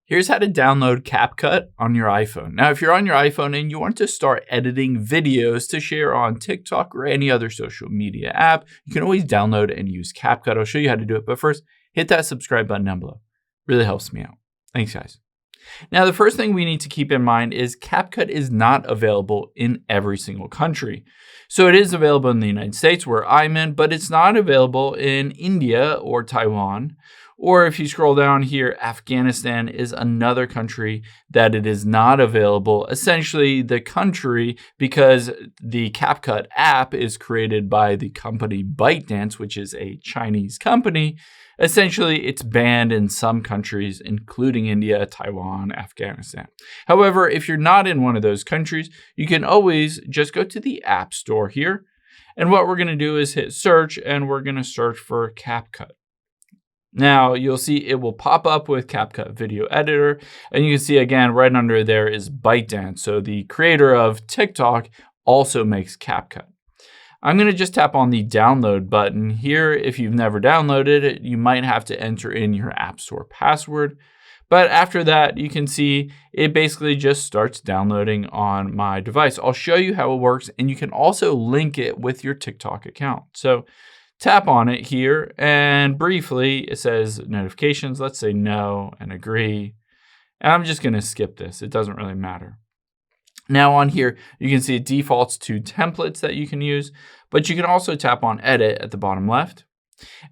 Here's how to download CapCut on your iPhone. Now, if you're on your iPhone and you want to start editing videos to share on TikTok or any other social media app, you can always download and use CapCut. I'll show you how to do it, but first, hit that subscribe button down below. Really helps me out. Thanks, guys. Now, the first thing we need to keep in mind is CapCut is not available in every single country. So it is available in the United States, where I'm in, but it's not available in India or Taiwan. Or if you scroll down here, Afghanistan is another country that it is not available. Essentially, the country, because the CapCut app is created by the company ByteDance, which is a Chinese company, essentially it's banned in some countries, including India, Taiwan, Afghanistan. However, if you're not in one of those countries, you can always just go to the App Store here. And what we're going to do is hit search, and we're going to search for CapCut. Now, you'll see it will pop up with CapCut Video Editor, and you can see again right under there is ByteDance. So the creator of TikTok also makes CapCut. I'm going to just tap on the download button here. If you've never downloaded it, you might have to enter in your App Store password. But after that, you can see it basically just starts downloading on my device. I'll show you how it works, and you can also link it with your TikTok account. So tap on it here, and briefly it says notifications. Let's say no and agree. And I'm just going to skip this. It doesn't really matter. Now on here, you can see it defaults to templates that you can use, but you can also tap on edit at the bottom left.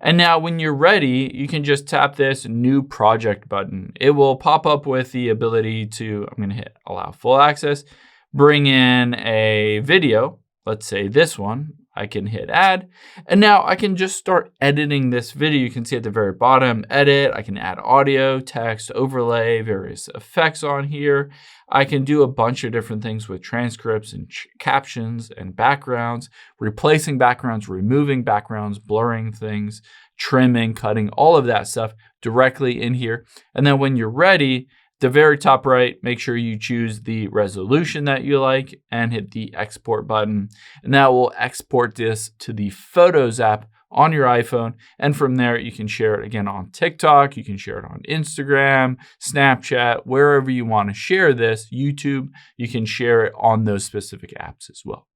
And now when you're ready, you can just tap this new project button. It will pop up with the ability to, I'm going to hit allow full access, bring in a video. Let's say this one. I can hit add, and now I can just start editing this video. You can see at the very bottom, edit. I can add audio, text, overlay, various effects on here. I can do a bunch of different things with transcripts and captions and backgrounds, replacing backgrounds, removing backgrounds, blurring things, trimming, cutting, all of that stuff directly in here. And then when you're ready, the very top right, make sure you choose the resolution that you like and hit the export button. And that will export this to the Photos app on your iPhone. And from there, you can share it again on TikTok. You can share it on Instagram, Snapchat, wherever you want to share this, YouTube, you can share it on those specific apps as well.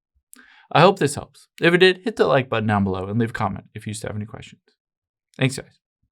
I hope this helps. If it did, hit the like button down below and leave a comment if you still have any questions. Thanks, guys.